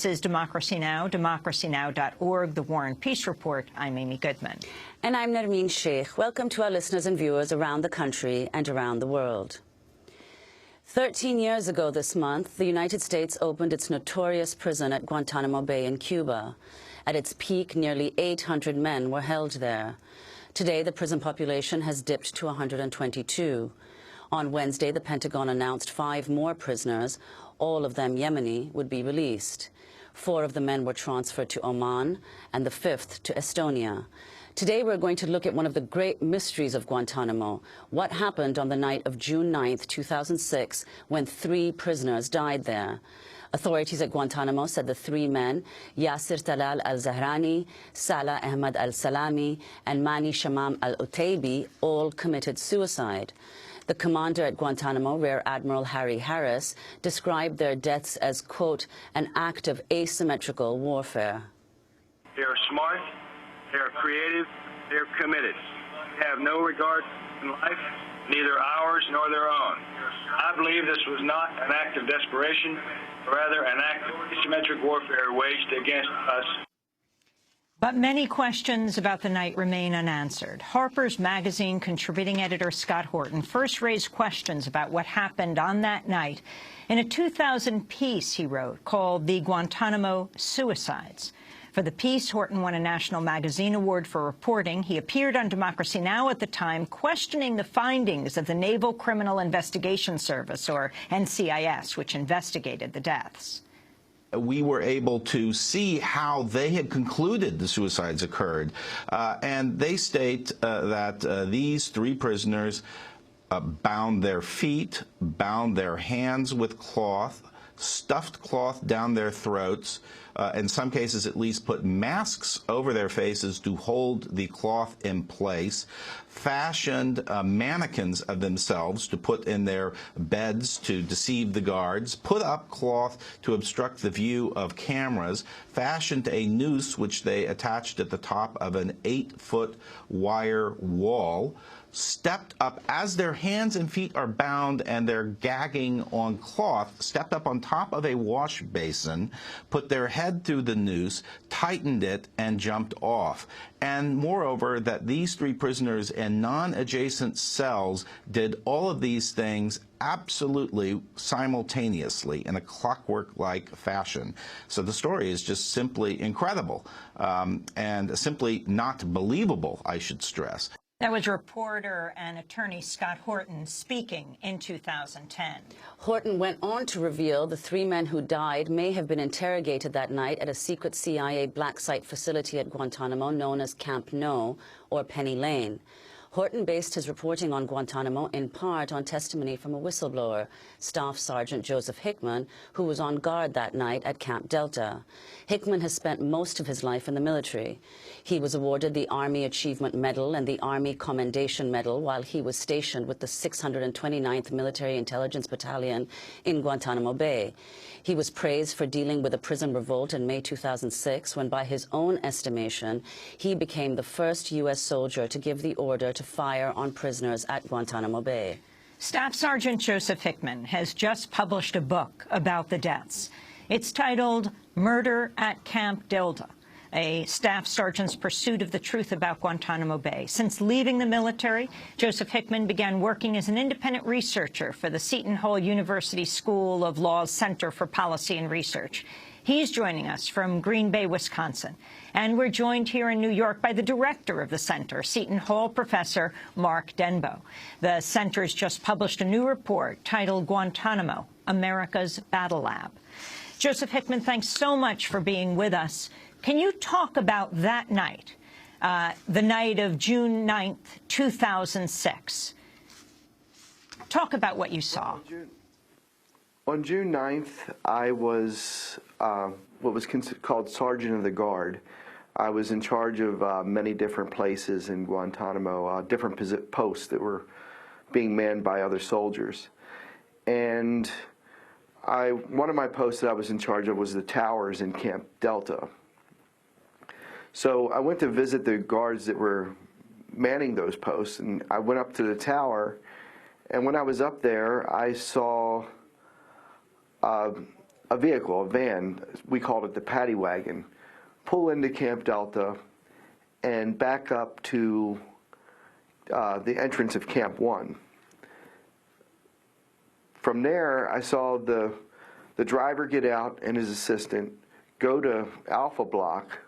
This is Democracy Now!, democracynow.org, The War and Peace Report. I'm Amy Goodman. And I'm Nermeen Sheikh. Welcome to our listeners and viewers around the country and around the world. 13 years ago this month, the United States opened its notorious prison at Guantánamo Bay in Cuba. At its peak, nearly 800 men were held there. Today, the prison population has dipped to 122. On Wednesday, the Pentagon announced 5 more prisoners, all of them Yemeni, would be released. 4 of the men were transferred to Oman and the 5th to Estonia. Today we're going to look at one of the great mysteries of Guantánamo, what happened on the night of June 9th, 2006, when 3 prisoners died there. Authorities at Guantánamo said the 3 men, Yasir Talal al-Zahrani, Salah Ahmad al-Salami, and Mani Shamam al-Utaibi, all committed suicide. The commander at Guantánamo, Rear Admiral Harry Harris, described their deaths as, quote, an act of asymmetrical warfare. They are smart, they are creative, they are committed. They have no regard in life, neither ours nor their own. I believe this was not an act of desperation, rather an act of asymmetric warfare waged against us. But many questions about the night remain unanswered. Harper's Magazine contributing editor Scott Horton first raised questions about what happened on that night in a 2000 piece he wrote called The Guantánamo Suicides. For the piece, Horton won a National Magazine Award for reporting. He appeared on Democracy Now! At the time, questioning the findings of the Naval Criminal Investigation Service, or NCIS, which investigated the deaths. We were able to see how they had concluded the suicides occurred. And they state that these 3 prisoners bound their feet, bound their hands with cloth, stuffed cloth down their throats, in some cases at least put masks over their faces to hold the cloth in place, fashioned mannequins of themselves to put in their beds to deceive the guards, put up cloth to obstruct the view of cameras, fashioned a noose which they attached at the top of an 8-foot wire wall, stepped up as their hands and feet are bound and they're gagging on cloth, stepped up on top of a wash basin, put their head through the noose, tightened it, and jumped off. And moreover, that these 3 prisoners in non-adjacent cells did all of these things absolutely simultaneously in a clockwork-like fashion. So the story is just simply incredible and simply not believable, I should stress. That was reporter and attorney Scott Horton speaking in 2010. Horton went on to reveal the 3 men who died may have been interrogated that night at a secret CIA black site facility at Guantánamo known as Camp No, or Penny Lane. Horton based his reporting on Guantánamo in part on testimony from a whistleblower, Staff Sergeant Joseph Hickman, who was on guard that night at Camp Delta. Hickman has spent most of his life in the military. He was awarded the Army Achievement Medal and the Army Commendation Medal while he was stationed with the 629th Military Intelligence Battalion in Guantánamo Bay. He was praised for dealing with a prison revolt in May 2006 when, by his own estimation, he became the first U.S. soldier to give the order to fire on prisoners at Guantánamo Bay. Staff Sergeant Joseph Hickman has just published a book about the deaths. It's titled Murder at Camp Delta, a staff sergeant's pursuit of the truth about Guantánamo Bay. Since leaving the military, Joseph Hickman began working as an independent researcher for the Seton Hall University School of Law's Center for Policy and Research. He's joining us from Green Bay, Wisconsin. And we're joined here in New York by the director of the center, Seton Hall professor Mark Denbo. The center's just published a new report titled Guantánamo, America's Battle Lab. Joseph Hickman, thanks so much for being with us. Can you talk about that night, the night of June 9th, 2006? Talk about what you saw. On June 9th, I was what was called Sergeant of the Guard. I was in charge of many different places in Guantánamo, different posts that were being manned by other soldiers. And one of my posts that I was in charge of was the towers in Camp Delta. So I went to visit the guards that were manning those posts, and I went up to the tower, and when I was up there, I saw a vehicle, a van, we called it the paddy wagon, pull into Camp Delta and back up to the entrance of Camp 1. From there, I saw the driver get out and his assistant go to Alpha Block,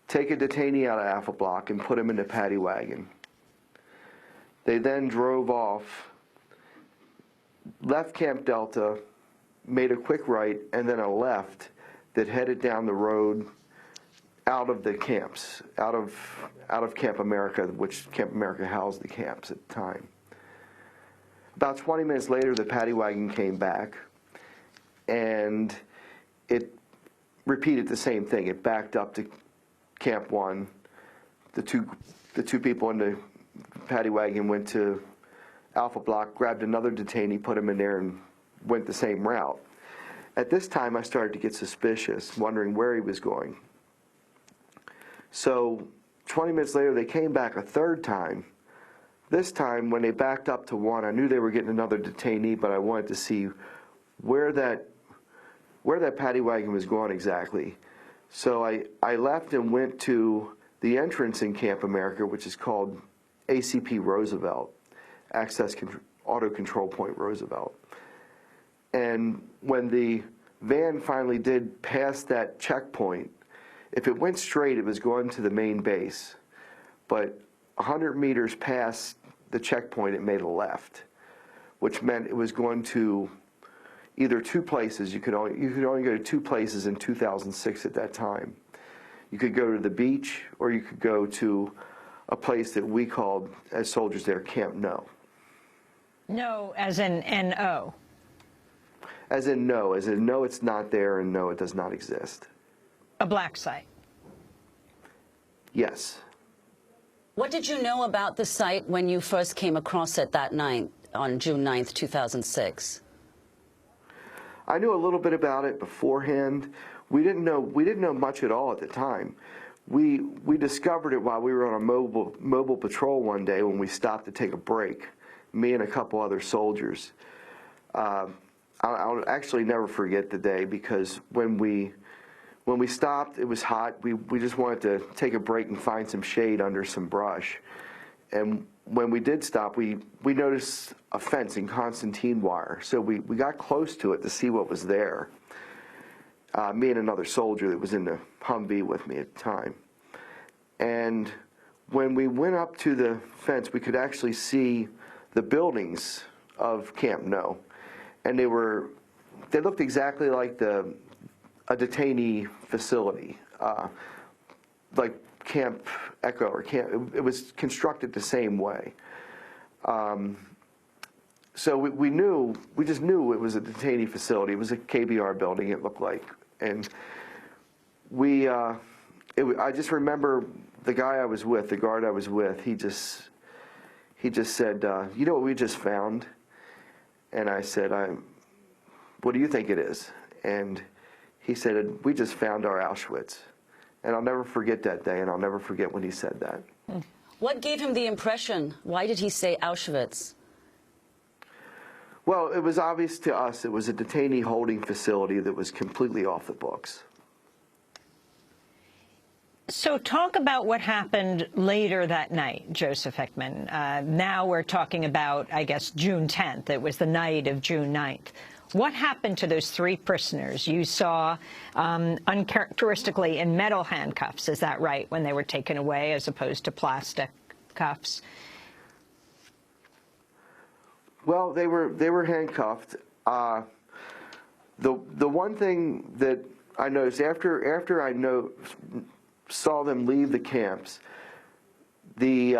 take a detainee out of Alpha Block and put him in the paddy wagon. They then drove off, left Camp Delta, made a quick right, and then a left that headed down the road out of the camps, out of Camp America, which Camp America housed the camps at the time. About 20 minutes later, the paddy wagon came back, and it repeated the same thing. It backed up to Camp 1. The two people in the paddy wagon went to Alpha Block, grabbed another detainee, put him in there, and went the same route. At this time, I started to get suspicious, wondering where he was going. So 20 minutes later, they came back a third time. This time, when they backed up to 1, I knew they were getting another detainee, but I wanted to see where that paddy wagon was going exactly. So I left and went to the entrance in Camp America, which is called ACP Roosevelt, Auto Control Point Roosevelt. And when the van finally did pass that checkpoint, if it went straight, it was going to the main base. But 100 meters past the checkpoint, it made a left, which meant it was going to either two places. You could only go to two places in 2006 at that time. You could go to the beach, or you could go to a place that we called, as soldiers there, Camp No. No, as in N-O. As in no, it's not there, and no, it does not exist. A black site. Yes. What did you know about the site when you first came across it that night on June 9th, 2006? I knew a little bit about it beforehand. We didn't know much at all at the time. We discovered it while we were on a mobile patrol one day when we stopped to take a break, me and a couple other soldiers. I'll actually never forget the day, because when we stopped, it was hot. We just wanted to take a break and find some shade under some brush. And when we did stop, we noticed a fence in Constantine wire. So we got close to it to see what was there. Me and another soldier that was in the Humvee with me at the time. And when we went up to the fence, we could actually see the buildings of Camp No. And they looked exactly like a detainee facility, like Camp Echo or Camp. It was constructed the same way. So we just knew it was a detainee facility. It was a KBR building, it looked like. And I just remember the guy I was with, the guard I was with, he just said, you know what we just found? And I said, what do you think it is? And he said, we just found our Auschwitz. And I'll never forget that day, and I'll never forget when he said that. What gave him the impression? Why did he say Auschwitz? Well, it was obvious to us it was a detainee holding facility that was completely off the books. So talk about what happened later that night, Joseph Hickman. Now we're talking about, I guess, June 10th. It was the night of June 9th. What happened to those three prisoners you saw uncharacteristically in metal handcuffs? Is that right, when they were taken away as opposed to plastic cuffs? Well, they were handcuffed. The one thing that I noticed after I saw them leave the camps, the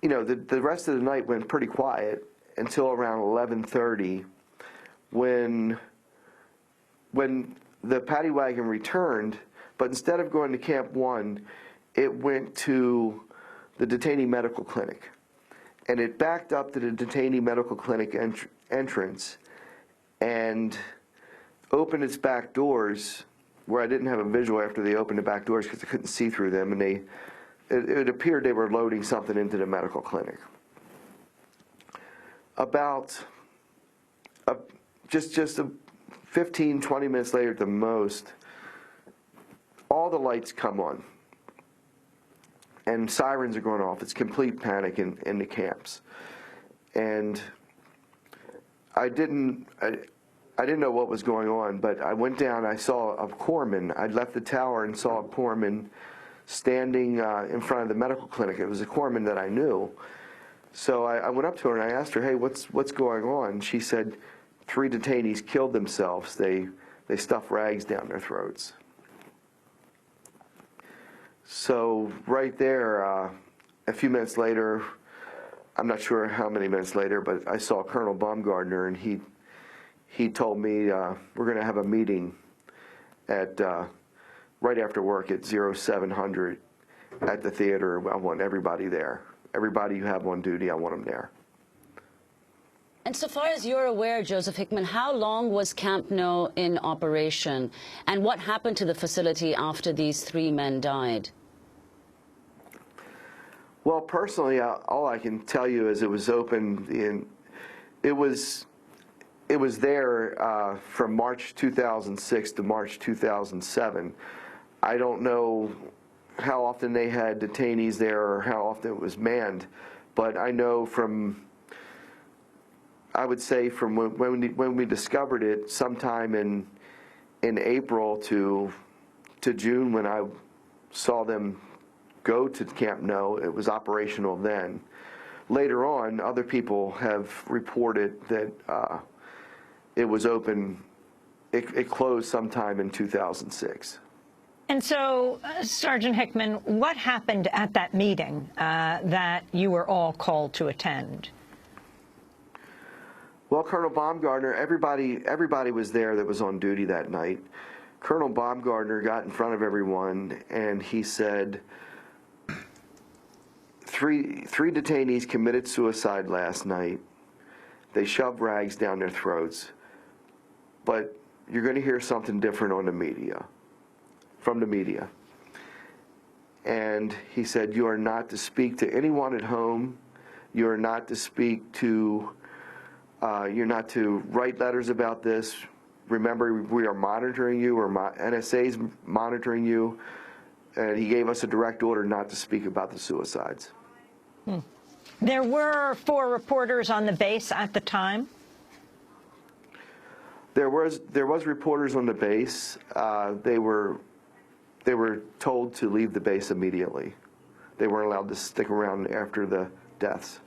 rest of the night went pretty quiet until around 11:30, when the paddy wagon returned. But instead of going to Camp 1, it went to the detainee medical clinic, and it backed up to the detainee medical clinic entrance and opened its back doors, where I didn't have a visual after they opened the back doors because I couldn't see through them, and it appeared they were loading something into the medical clinic. About just 15, 20 minutes later at the most, all the lights come on. And sirens are going off. It's complete panic in the camps. And I didn't know what was going on, but I went down, I saw a corpsman. I left the tower and saw a corpsman standing in front of the medical clinic. It was a corpsman that I knew. So I went up to her and I asked her, hey, what's going on? She said 3 detainees killed themselves. They stuffed rags down their throats. So right there, a few minutes later, I'm not sure how many minutes later, but I saw Colonel Baumgartner, and he told me we're going to have a meeting at right after work at 0700 at the theater. I want everybody there. Everybody you have on duty, I want them there. And so far as you're aware, Joseph Hickman, how long was Camp No in operation? And what happened to the facility after these 3 men died? Well, personally, all I can tell you is it was open it was there from March 2006 to March 2007. I don't know how often they had detainees there or how often it was manned, but I know I would say from when we discovered it, sometime in April to June, when I saw them go to Camp No, it was operational then. Later on, other people have reported that it was open, it closed sometime in 2006. And so, Sergeant Hickman, what happened at that meeting that you were all called to attend? Well, Colonel Baumgartner, everybody was there that was on duty that night. Colonel Baumgartner got in front of everyone and he said, Three detainees committed suicide last night. They shoved rags down their throats. But you're going to hear something different on the media, from the media. And he said, you are not to speak to anyone at home. You are not to speak to, you're not to write letters about this. Remember, we are monitoring you, or NSA's monitoring you. And he gave us a direct order not to speak about the suicides. There were 4 reporters on the base at the time? There was reporters on the base. They were told to leave the base immediately. They weren't allowed to stick around after the deaths.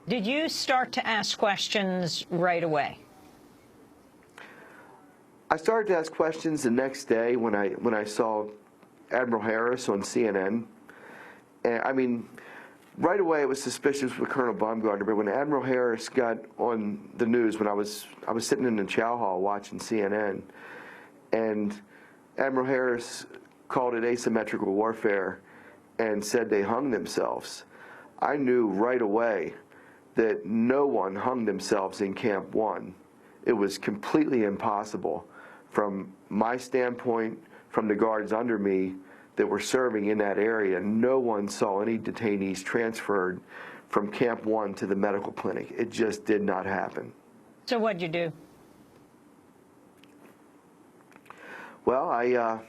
Did you start to ask questions right away? I started to ask questions the next day when I saw Admiral Harris on CNN. And I mean, right away it was suspicious with Colonel Baumgartner, but when Admiral Harris got on the news, when I was sitting in the chow hall watching CNN, and Admiral Harris called it asymmetrical warfare and said they hung themselves, I knew right away that no one hung themselves in Camp 1. It was completely impossible from my standpoint, from the guards under me that were serving in that area. No one saw any detainees transferred from Camp 1 to the medical clinic. It just did not happen. So what'd you do? Well, I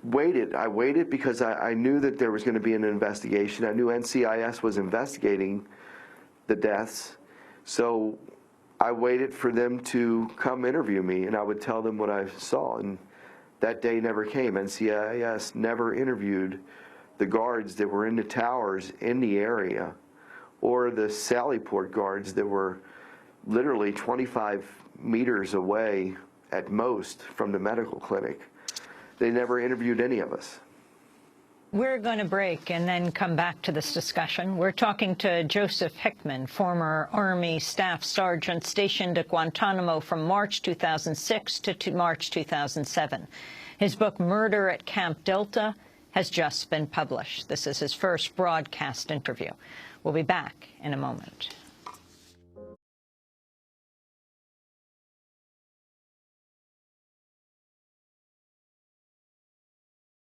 waited. I waited because I knew that there was going to be an investigation. I knew NCIS was investigating the deaths. So I waited for them to come interview me, and I would tell them what I saw. And that day never came. NCIS never interviewed the guards that were in the towers in the area, or the Sallyport guards that were literally 25 meters away at most from the medical clinic. They never interviewed any of us. We're going to break and then come back to this discussion. We're talking to Joseph Hickman, former Army Staff Sergeant stationed at Guantánamo from March 2006 to March 2007. His book, Murder at Camp Delta, has just been published. This is his first broadcast interview. We'll be back in a moment.